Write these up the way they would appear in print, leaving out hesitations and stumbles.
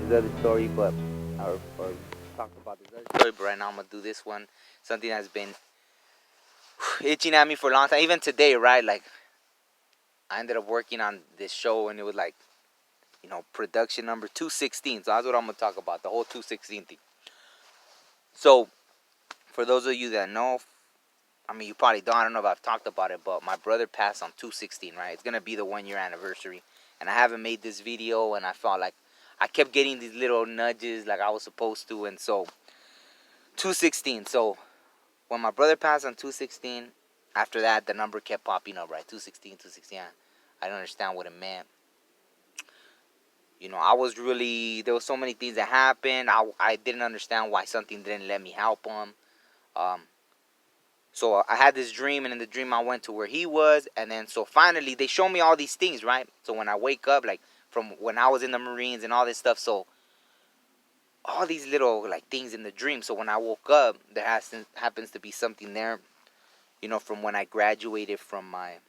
this other story, but or talk about this other story. But right now I'm gonna do this one. Something that's been itching at me for a long time. Even today, right? Like I ended up working on this show, and it was like production number 216. So that's what I'm gonna talk about. The whole 216 thing. So for those of you that know, I mean, you probably don't. I don't know if I've talked about it, but my brother passed on 216, right? It's going to be the 1 year anniversary. And I haven't made this video, and I felt like I kept getting these little nudges like I was supposed to. And so, 216. So, when my brother passed on 216, after that, the number kept popping up, right? 216, 216. I didn't understand what it meant. I was really, there was so many things that happened. I didn't understand why something didn't let me help him. Um, So I had this dream, and in the dream I went to where he was, and then so finally they show me all these things, right? So when I wake up, like from when I was in the Marines and all this stuff, so all these little like things in the dream. So when I woke up, there happens to be something there, from when I graduated from my,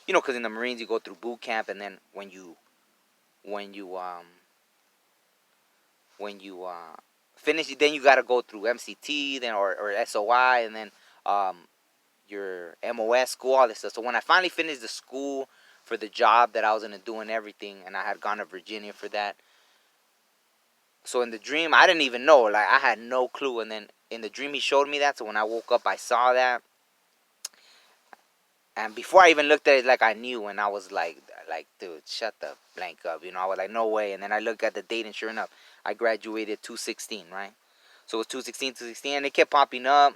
because in the Marines you go through boot camp, and then when you finish, then you got to go through MCT, then or SOI, and then um your MOS school, all this stuff. So when I finally finished the school for the job that I was gonna do and everything, and I had gone to Virginia for that. So in the dream, I didn't even know, like I had no clue. And then in the dream, he showed me that. So when I woke up, I saw that, and before I even looked at it, like I knew, and I was like, dude, shut the blank up, I was like, no way. And then I looked at the date, and sure enough, I graduated 216, right? So it was 216, 216, and it kept popping up,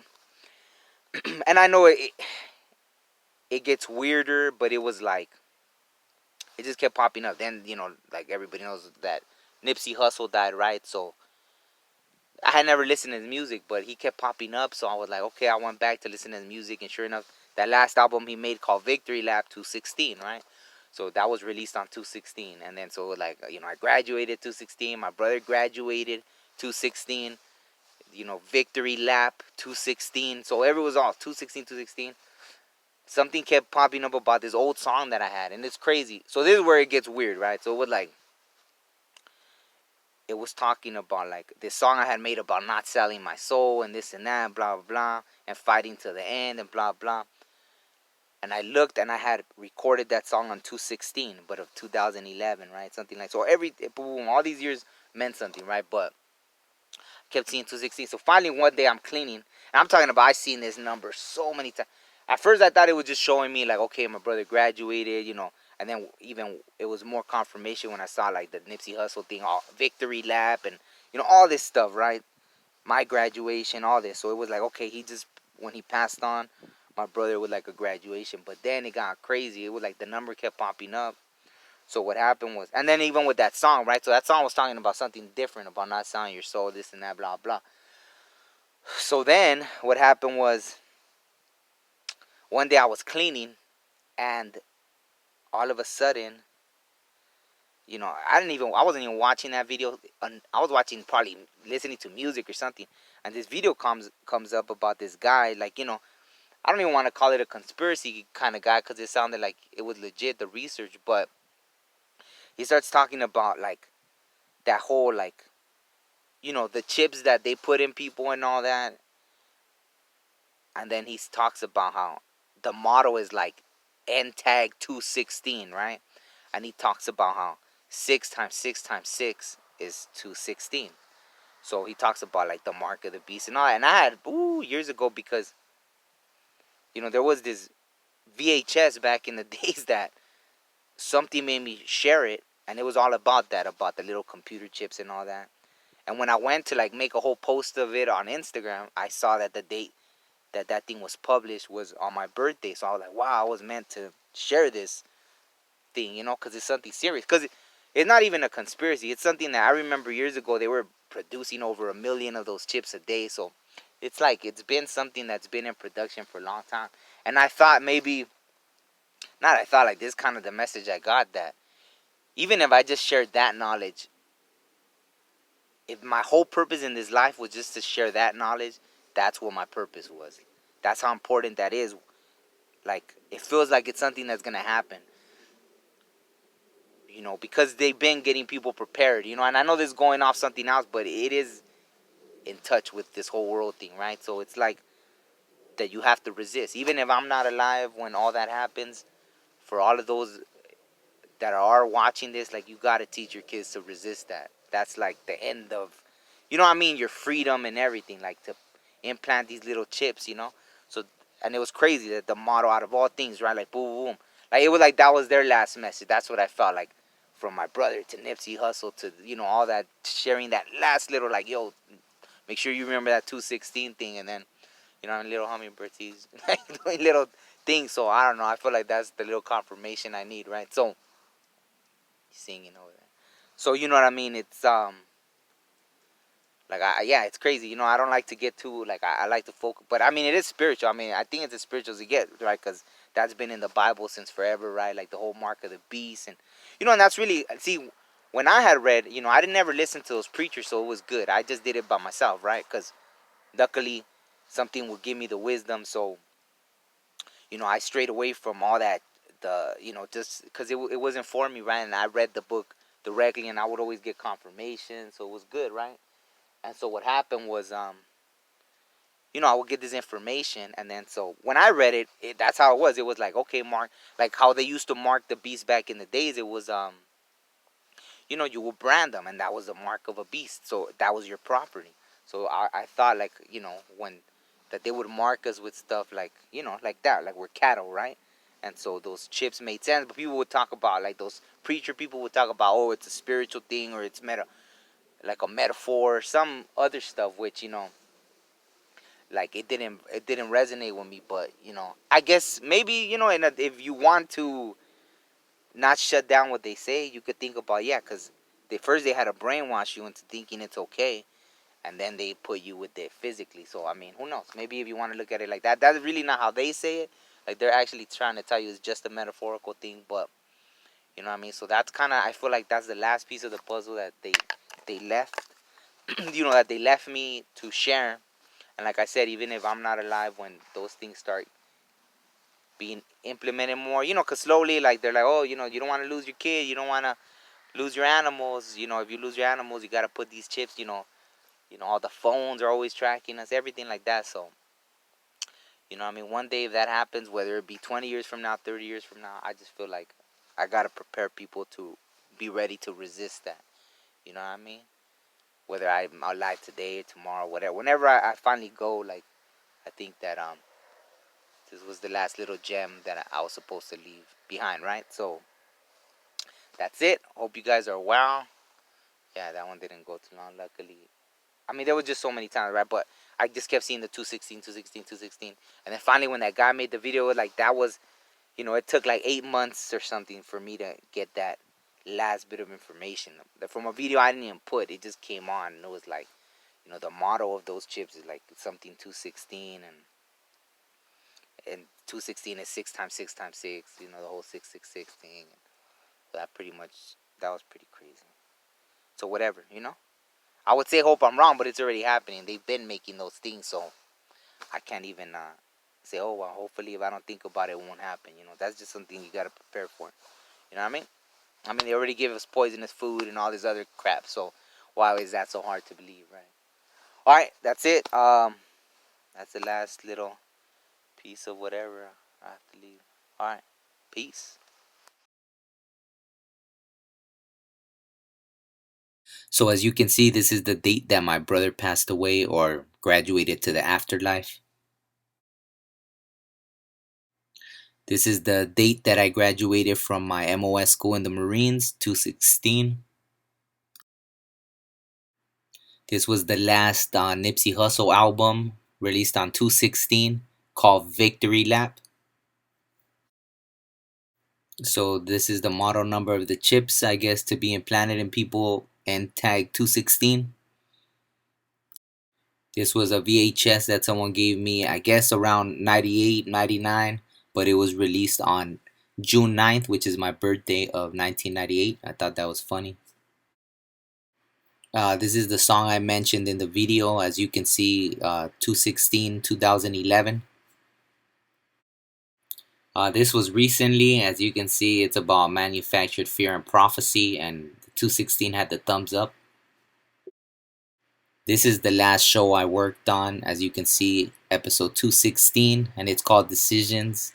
and I know it gets weirder, but it was like it just kept popping up. Then, like everybody knows that Nipsey Hussle died, right? So I had never listened to his music, but he kept popping up. So I was like, okay, I went back to listen to his music. And sure enough, that last album he made called Victory Lap 216, right? So that was released on 216. And then so like, I graduated 216. My brother graduated 216. Victory Lap 216. So everyone was off 216, 216. Something kept popping up about this old song that I had, and it's crazy. So this is where it gets weird, right? So it was talking about like this song I had made about not selling my soul and this and that, blah blah blah, and fighting to the end and blah blah. And I looked, and I had recorded that song on 216, but of 2011, right? Something like so. Every boom, all these years meant something, right? But I kept seeing 216. So finally one day I'm cleaning, and I'm talking about I seen this number so many times. At first I thought it was just showing me like, okay, my brother graduated, and then even it was more confirmation when I saw like the Nipsey Hussle thing, all victory lap, and all this stuff, right? My graduation, all this. So it was like, okay, he just when he passed on, my brother was like a graduation. But then it got crazy. It was like the number kept popping up. So what happened was, and then even with that song, right? So that song was talking about something different, about not selling your soul, this and that, blah blah. So then what happened was, one day I was cleaning, and all of a sudden, I wasn't even watching that video. I was watching, probably listening to music or something, and this video comes up about this guy. Like, I don't even want to call it a conspiracy kind of guy, because it sounded like it was legit, the research. But he starts talking about like that whole like, the chips that they put in people and all that. And then he talks about how the motto is like NTAG 216, right? And he talks about how 6 times 6 times 6 is 216. So he talks about like the mark of the beast and all that. And I had years ago, because there was this VHS back in the days that something made me share it, and it was all about that, about the little computer chips and all that. And when I went to like make a whole post of it on Instagram, I saw that the date that thing was published was on my birthday. So I was like, wow, I was meant to share this thing, because it's something serious. Because it's not even a conspiracy. It's something that I remember years ago, they were producing over 1 million of those chips a day. So it's like it's been something that's been in production for a long time. And I thought maybe, not I thought, like this kind of the message I got, that even if I just shared that knowledge, if my whole purpose in this life was just to share that knowledge, that's what my purpose was. That's how important that is. Like, it feels like it's something that's going to happen. because they've been getting people prepared, and I know this is going off something else, but it is in touch with this whole world thing, right? So it's like that you have to resist. Even if I'm not alive when all that happens, for all of those that are watching this, like, you got to teach your kids to resist that. That's like the end of, what I mean, your freedom and everything, like to implant these little chips. So, and it was crazy that the motto out of all things, right? Like, boom, boom, boom. Like, it was like that was their last message. That's what I felt like, from my brother to Nipsey Hussle to, all that, sharing that last little, like, yo, make sure you remember that 216 thing. And then, little hummingbirds, he's like doing little things. So I don't know. I feel like that's the little confirmation I need, right? So, singing over there. So you know what I mean? It's like, yeah, it's crazy. I don't like to get too, like, I like to focus, but I mean, it is spiritual. I mean, I think it's as spiritual as it gets, right? Because that's been in the Bible since forever, right? Like the whole mark of the beast, and and that's really, see, when I had read, I didn't ever listen to those preachers, so it was good. I just did it by myself, right? Because luckily, something would give me the wisdom, so I strayed away from all that, just because it wasn't for me, right? And I read the book directly, and I would always get confirmation, so it was good, right? And so what happened was, I would get this information, and then so when I read it, that's how it was. It was like, okay, Mark, like how they used to mark the beast back in the days. It was, you would brand them, and that was the mark of a beast. So that was your property. So I thought, like, when that they would mark us with stuff like, like that, like we're cattle, right? And so those chips made sense. But people would talk about, like, those preacher people would talk about, oh, it's a spiritual thing, or it's like a metaphor, or some other stuff, which, like, it didn't resonate with me. But I guess maybe, if you want to not shut down what they say, you could think about, yeah, because they had to brainwash you into thinking it's okay, and then they put you with it physically. So I mean, who knows? Maybe if you want to look at it like that, that's really not how they say it. Like, they're actually trying to tell you it's just a metaphorical thing, but you know what I mean. So that's kind of, I feel like that's the last piece of the puzzle that they left. That they left me to share. And like I said, even if I'm not alive when those things start being implemented more, because slowly, like, they're like, oh, you don't want to lose your kid, you don't want to lose your animals. If you lose your animals, you got to put these chips. All the phones are always tracking us, everything like that. So, I mean, one day if that happens, whether it be 20 years from now, 30 years from now, I just feel like I got to prepare people to be ready to resist that. You know what I mean? Whether I'm alive today or tomorrow, whatever. Whenever I finally go, like, I think that this was the last little gem that I was supposed to leave behind, right? So that's it. Hope you guys are well. Yeah, that one didn't go too long, luckily. I mean, there was just so many times, right? But I just kept seeing the 216, 216, 216. And then finally, when that guy made the video, like, that was, it took like 8 months or something for me to get that last bit of information. From a video I didn't even put, it just came on. And it was like, the motto of those chips is like something 216. And 216 is 6 times 6 times 6, the whole 666 thing. And that was pretty crazy. So whatever. I would say hope I'm wrong, but it's already happening. They've been making those things, so I can't even say, oh, well, hopefully if I don't think about it, it won't happen. That's just something you got to prepare for. You know what I mean? I mean, they already give us poisonous food and all this other crap, so why is that so hard to believe, right? All right, that's it. That's the last little piece of whatever I have to leave. All right, peace. So, as you can see, this is the date that my brother passed away or graduated to the afterlife. This is the date that I graduated from my MOS school in the Marines, 216. This was the last Nipsey Hussle album released on 216 called Victory Lap. So this is the model number of the chips, I guess, to be implanted in people, and tag 216. This was a VHS that someone gave me, I guess around 98, 99, but it was released on June 9th, which is my birthday of 1998. I thought that was funny. This is the song I mentioned in the video. As you can see, 216, 2011. This was recently. As you can see, it's about manufactured fear and prophecy, and 216 had the thumbs up. This is the last show I worked on, as you can see, episode 216, and it's called Decisions.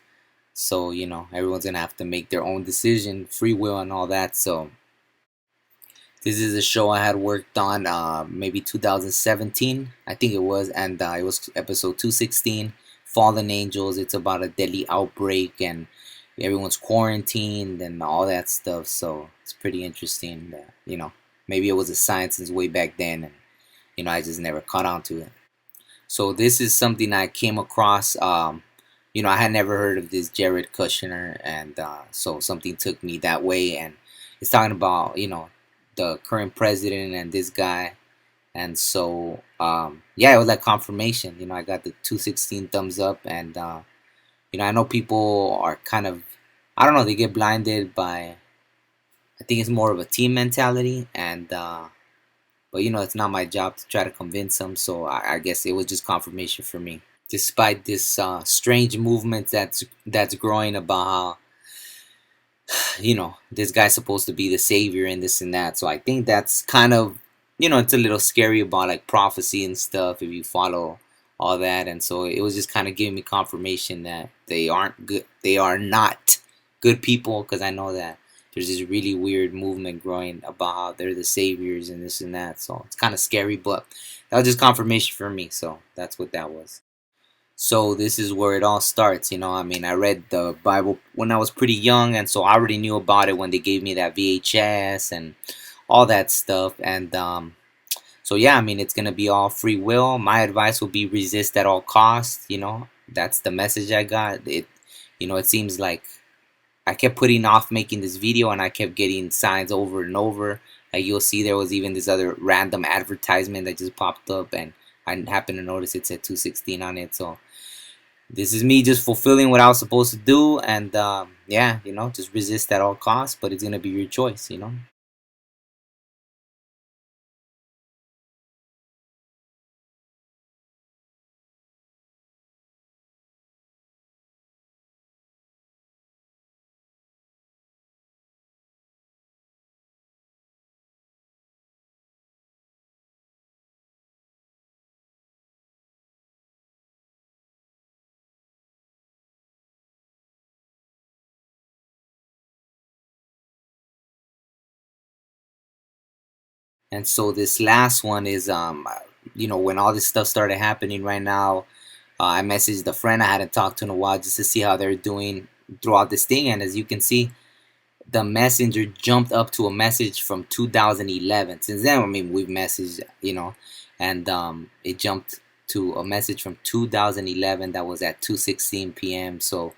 So, everyone's gonna have to make their own decision, free will and all that. So this is a show I had worked on maybe 2017, I think it was, and it was episode 216, Fallen Angels. It's about a deadly outbreak and everyone's quarantined and all that stuff. So it's pretty interesting. Maybe it was a sign since way back then, and I just never caught on to it. So this is something I came across. I had never heard of this Jared Kushner, and so something took me that way, and it's talking about the current president and this guy, and so yeah, it was like confirmation. I got the 216 thumbs up, and I know people are kind of, I don't know, they get blinded by, I think it's more of a team mentality, and but it's not my job to try to convince them. So I guess it was just confirmation for me. Despite this strange movement that's growing about how this guy's supposed to be the savior and this and that. So I think that's kind of, it's a little scary about like prophecy and stuff if you follow all that. And so it was just kind of giving me confirmation that they aren't good. They are not good people, because I know that there's this really weird movement growing about how they're the saviors and this and that. So it's kind of scary, but that was just confirmation for me. So that's what that was. So this is where it all starts. I read the Bible when I was pretty young, and so I already knew about it when they gave me that VHS and all that stuff. And so yeah, it's gonna be all free will. My advice would be resist at all costs. That's the message I got. It seems like I kept putting off making this video, and I kept getting signs over and over. Like you'll see, there was even this other random advertisement that just popped up, and I happened to notice it said 216 on it. So this is me just fulfilling what I was supposed to do, and yeah, just resist at all costs, but it's gonna be your choice. And so this last one is when all this stuff started happening right now, I messaged a friend I hadn't talked to in a while just to see how they're doing throughout this thing. And as you can see, the messenger jumped up to a message from 2011. Since then, we've messaged, and it jumped to a message from 2011 that was at 2:16 p.m. So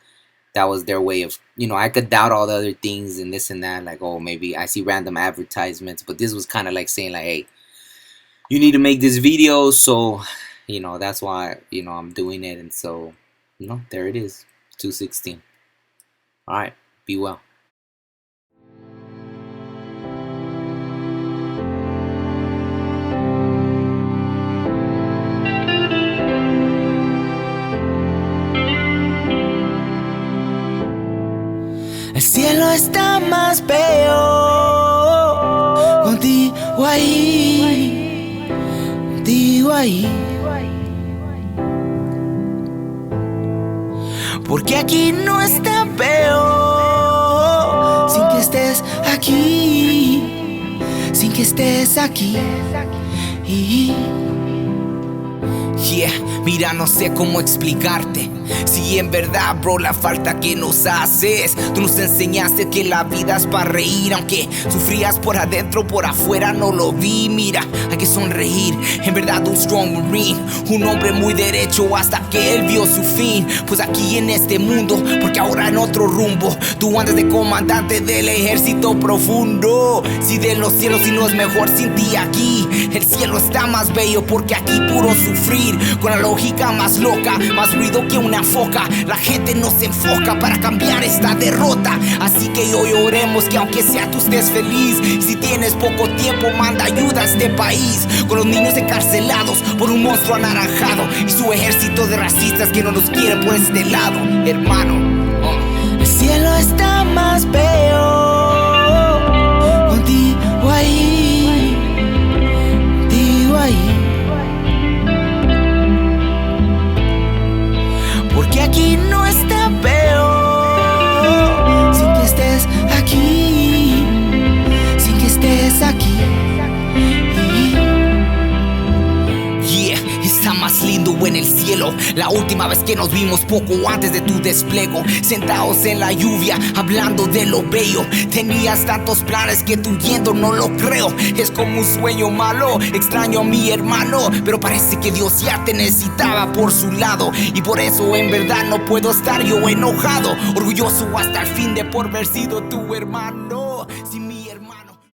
that was their way of, I could doubt all the other things and this and that, like, oh, maybe I see random advertisements, but this was kind of like saying like, hey, you need to make this video. So that's why I'm doing it. And so there it is, 2:16. All right, be well. El cielo está más bello contigo ahí, contigo ahí. Porque aquí no está feo sin que estés aquí, sin que estés aquí. Yeah, mira, no sé cómo explicarte. Si en verdad, bro, la falta que nos haces. Tú nos enseñaste que la vida es para reír. Aunque sufrías por adentro, por afuera no lo vi. Mira, hay que sonreír. En verdad, un strong marine, un hombre muy derecho hasta que él vio su fin. Pues aquí en este mundo, porque ahora en otro rumbo, tú andas de comandante del ejército profundo. Si de los cielos, si no es mejor sin ti aquí. El cielo está más bello porque aquí puro sufrir. Con la lógica más loca, más ruido que una foca. La gente no se enfoca para cambiar esta derrota. Así que hoy oremos que aunque sea tú estés feliz. Y si tienes poco tiempo, manda ayuda a este país. Con los niños encarcelados por un monstruo anaranjado y su ejército de racistas que no nos quieren por este lado, hermano. cielo está más peor contigo ahí, contigo ahí. Porque aquí no está peor sin que estés aquí, sin que estés aquí. Está más lindo en el cielo. La última vez que nos vimos, poco antes de tu desplego, sentados en la lluvia, hablando de lo bello. Tenías tantos planes que tú yendo no lo creo. Es como un sueño malo, extraño a mi hermano, pero parece que Dios ya te necesitaba por su lado. Y por eso en verdad no puedo estar yo enojado, orgulloso hasta el fin de por haber sido tu hermano.